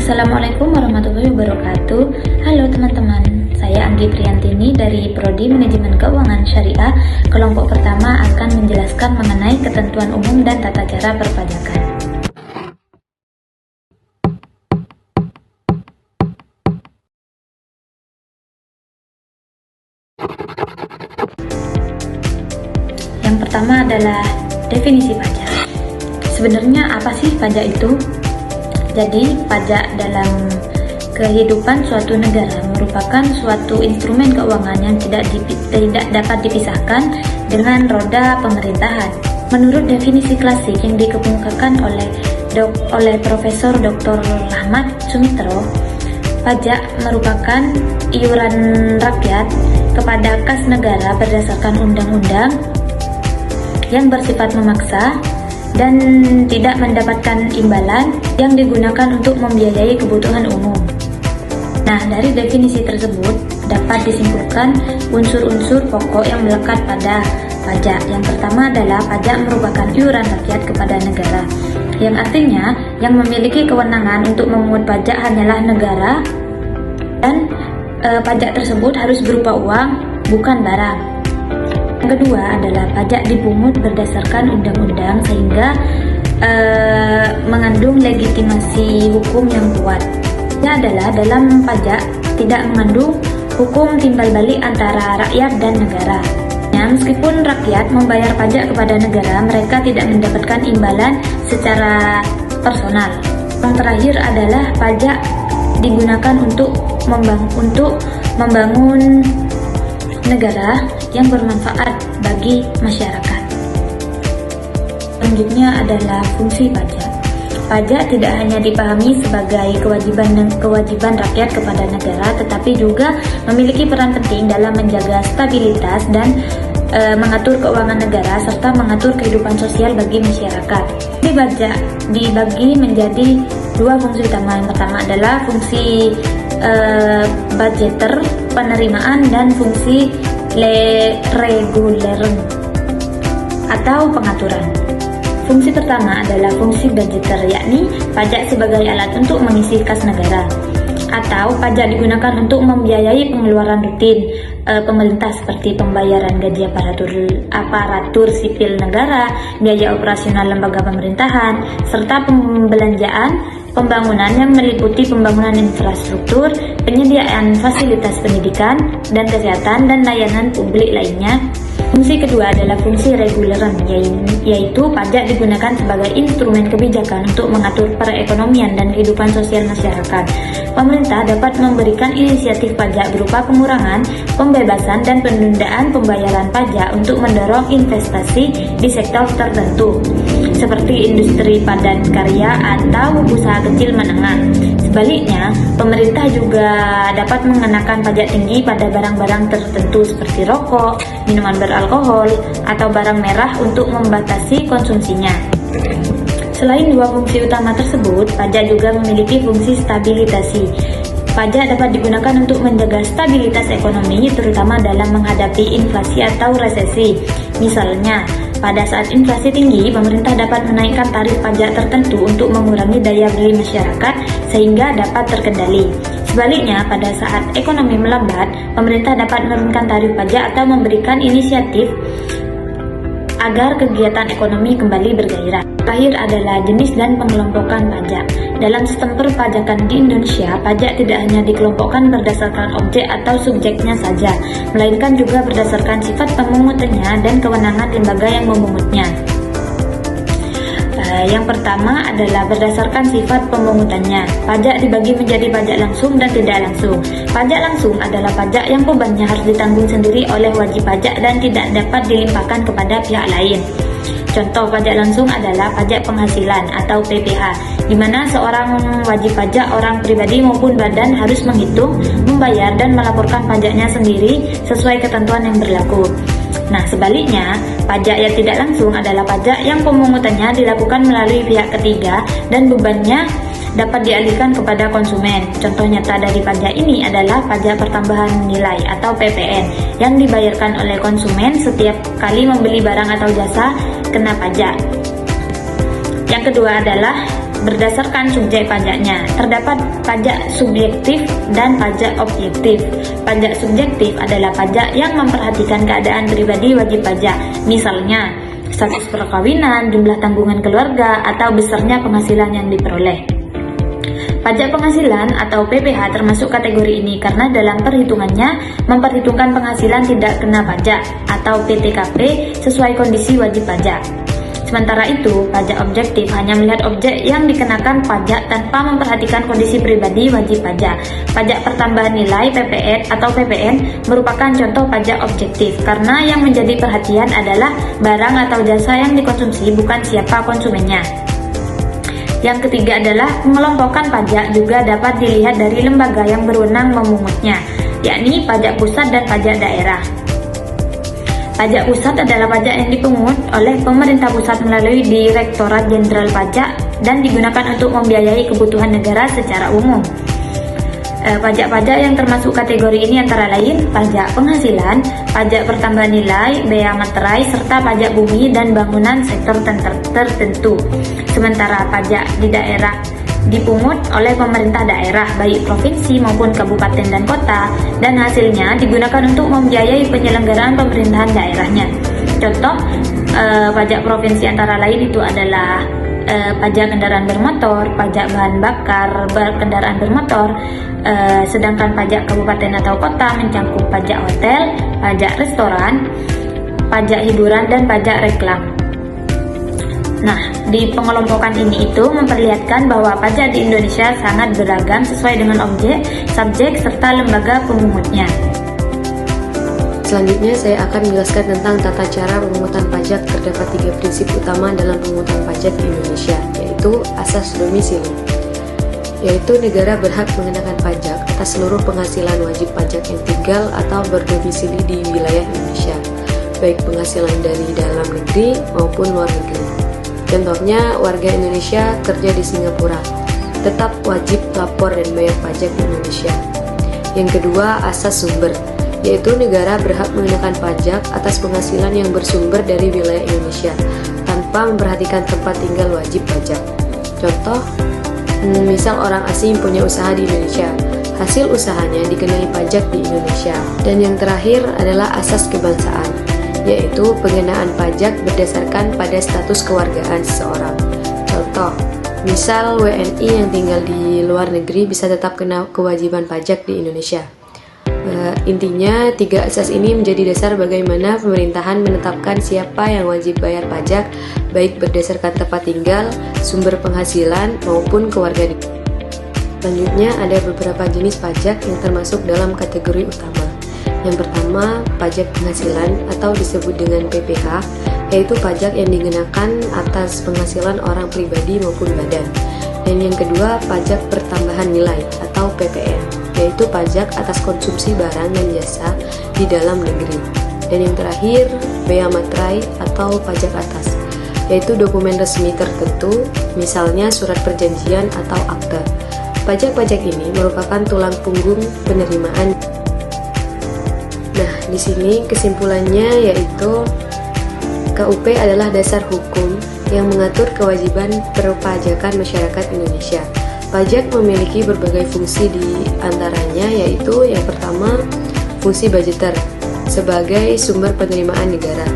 Assalamualaikum warahmatullahi wabarakatuh. Halo teman-teman, saya Anggi Priantini dari Prodi Manajemen Keuangan Syariah. Kelompok pertama akan menjelaskan mengenai ketentuan umum dan tata cara perpajakan. Yang pertama adalah definisi pajak. Sebenarnya apa sih pajak itu? Jadi, pajak dalam kehidupan suatu negara merupakan suatu instrumen keuangan yang tidak dapat dipisahkan dengan roda pemerintahan. Menurut definisi klasik yang dikemukakan oleh Profesor Dr. Rahmat Sumitro, pajak merupakan iuran rakyat kepada kas negara berdasarkan undang-undang yang bersifat memaksa dan tidak mendapatkan imbalan yang digunakan untuk membiayai kebutuhan umum. Nah, dari definisi tersebut dapat disimpulkan unsur-unsur pokok yang melekat pada pajak. Yang pertama adalah pajak merupakan iuran rakyat kepada negara, yang artinya yang memiliki kewenangan untuk memungut pajak hanyalah negara, dan pajak tersebut harus berupa uang, bukan barang. Yang kedua adalah pajak dipungut berdasarkan undang-undang sehingga mengandung legitimasi hukum yang kuat. Ini adalah dalam pajak tidak mengandung hukum timbal balik antara rakyat dan negara. Nah, meskipun rakyat membayar pajak kepada negara, mereka tidak mendapatkan imbalan secara personal. Yang terakhir adalah pajak digunakan untuk membangun negara yang bermanfaat bagi masyarakat. Selanjutnya adalah fungsi pajak. Pajak tidak hanya dipahami sebagai kewajiban rakyat kepada negara, tetapi juga memiliki peran penting dalam menjaga stabilitas dan mengatur keuangan negara serta mengatur kehidupan sosial bagi masyarakat. Jadi pajak dibagi menjadi dua fungsi utama. Yang pertama adalah fungsi budgeter, penerimaan, dan fungsi reguler atau pengaturan. Fungsi pertama adalah fungsi budgeter, yakni pajak sebagai alat untuk mengisi kas negara, atau pajak digunakan untuk membiayai pengeluaran rutin pemerintah seperti pembayaran gaji aparatur sipil negara, biaya operasional lembaga pemerintahan, serta pembelanjaan pembangunan yang meliputi pembangunan infrastruktur, penyediaan fasilitas pendidikan dan kesehatan, dan layanan publik lainnya. Fungsi kedua adalah fungsi reguleran, yaitu pajak digunakan sebagai instrumen kebijakan untuk mengatur perekonomian dan kehidupan sosial masyarakat. Pemerintah dapat memberikan inisiatif pajak berupa pengurangan, pembebasan, dan penundaan pembayaran pajak untuk mendorong investasi di sektor tertentu, seperti industri padat karya atau usaha kecil menengah. Sebaliknya, pemerintah juga dapat mengenakan pajak tinggi pada barang-barang tertentu seperti rokok, minuman beralkohol, atau barang merah untuk membatasi konsumsinya. Selain dua fungsi utama tersebut, pajak juga memiliki fungsi stabilisasi. Pajak dapat digunakan untuk menjaga stabilitas ekonomi, terutama dalam menghadapi inflasi atau resesi. Misalnya, pada saat inflasi tinggi, pemerintah dapat menaikkan tarif pajak tertentu untuk mengurangi daya beli masyarakat sehingga dapat terkendali. Sebaliknya, pada saat ekonomi melambat, pemerintah dapat menurunkan tarif pajak atau memberikan inisiatif agar kegiatan ekonomi kembali bergairah. Terakhir adalah jenis dan pengelompokan pajak. Dalam sistem perpajakan di Indonesia, pajak tidak hanya dikelompokkan berdasarkan objek atau subjeknya saja, melainkan juga berdasarkan sifat pemungutannya dan kewenangan lembaga yang memungutnya. Yang pertama adalah berdasarkan sifat pemungutannya. Pajak dibagi menjadi pajak langsung dan tidak langsung. Pajak langsung adalah pajak yang bebannya harus ditanggung sendiri oleh wajib pajak dan tidak dapat dilimpahkan kepada pihak lain. Contoh pajak langsung adalah pajak penghasilan atau PPh, di mana seorang wajib pajak, orang pribadi maupun badan, harus menghitung, membayar, dan melaporkan pajaknya sendiri sesuai ketentuan yang berlaku. Nah, sebaliknya, pajak yang tidak langsung adalah pajak yang pemungutannya dilakukan melalui pihak ketiga dan bebannya dapat dialihkan kepada konsumen. Contoh nyata dari pajak ini adalah pajak pertambahan nilai atau PPN yang dibayarkan oleh konsumen setiap kali membeli barang atau jasa kena pajak. Yang kedua adalah berdasarkan subjek pajaknya. Terdapat pajak subjektif dan pajak objektif. Pajak subjektif adalah pajak yang memperhatikan keadaan pribadi wajib pajak, misalnya status perkawinan, jumlah tanggungan keluarga, atau besarnya penghasilan yang diperoleh. Pajak penghasilan atau PPh termasuk kategori ini karena dalam perhitungannya memperhitungkan penghasilan tidak kena pajak atau PTKP sesuai kondisi wajib pajak. Sementara itu, pajak objektif hanya melihat objek yang dikenakan pajak tanpa memperhatikan kondisi pribadi wajib pajak. Pajak pertambahan nilai PPN atau PPN merupakan contoh pajak objektif karena yang menjadi perhatian adalah barang atau jasa yang dikonsumsi, bukan siapa konsumennya. Yang ketiga adalah pengelompokan pajak juga dapat dilihat dari lembaga yang berwenang memungutnya, yakni pajak pusat dan pajak daerah. Pajak pusat adalah pajak yang dipungut oleh pemerintah pusat melalui Direktorat Jenderal Pajak dan digunakan untuk membiayai kebutuhan negara secara umum. Pajak-pajak yang termasuk kategori ini antara lain pajak penghasilan, pajak pertambahan nilai, bea materai, serta pajak bumi dan bangunan sektor tertentu. Sementara pajak di daerah dipungut oleh pemerintah daerah baik provinsi maupun kabupaten dan kota, dan hasilnya digunakan untuk membiayai penyelenggaraan pemerintahan daerahnya. Contoh pajak provinsi antara lain itu adalah pajak kendaraan bermotor, pajak bahan bakar kendaraan bermotor, sedangkan pajak kabupaten atau kota mencakup pajak hotel, pajak restoran, pajak hiburan, dan pajak reklam. Nah, di pengelompokan ini itu memperlihatkan bahwa pajak di Indonesia sangat beragam sesuai dengan objek, subjek, serta lembaga pemungutnya. Selanjutnya saya akan menjelaskan tentang tata cara pemungutan pajak. Terdapat 3 prinsip utama dalam pemungutan pajak di Indonesia, yaitu asas domisili, yaitu negara berhak mengenakan pajak atas seluruh penghasilan wajib pajak yang tinggal atau berdomisili di wilayah Indonesia, baik penghasilan dari dalam negeri maupun luar negeri. Contohnya, warga Indonesia kerja di Singapura tetap wajib lapor dan bayar pajak di Indonesia. Yang kedua, asas sumber, yaitu negara berhak mengenakan pajak atas penghasilan yang bersumber dari wilayah Indonesia tanpa memperhatikan tempat tinggal wajib pajak. Contoh, misal orang asing punya usaha di Indonesia, hasil usahanya dikenai pajak di Indonesia. Dan yang terakhir adalah asas kebangsaan, yaitu pengenaan pajak berdasarkan pada status kewargaan seseorang. Contoh, misal WNI yang tinggal di luar negeri bisa tetap kena kewajiban pajak di Indonesia. Intinya, 3 asas ini menjadi dasar bagaimana pemerintahan menetapkan siapa yang wajib bayar pajak, baik berdasarkan tempat tinggal, sumber penghasilan, maupun kewarganegaraan. Selanjutnya, ada beberapa jenis pajak yang termasuk dalam kategori utama. Yang pertama, pajak penghasilan atau disebut dengan PPh, yaitu pajak yang dikenakan atas penghasilan orang pribadi maupun badan. Dan yang kedua, pajak pertambahan nilai atau PPN, yaitu pajak atas konsumsi barang dan jasa di dalam negeri. Dan yang terakhir, bea materai atau pajak atas, yaitu dokumen resmi tertentu, misalnya surat perjanjian atau akta. Pajak-pajak ini merupakan tulang punggung penerimaan. Nah, di sini kesimpulannya yaitu KUP adalah dasar hukum yang mengatur kewajiban perpajakan masyarakat Indonesia. Pajak memiliki berbagai fungsi, di antaranya yaitu yang pertama, fungsi budgeter sebagai sumber penerimaan negara.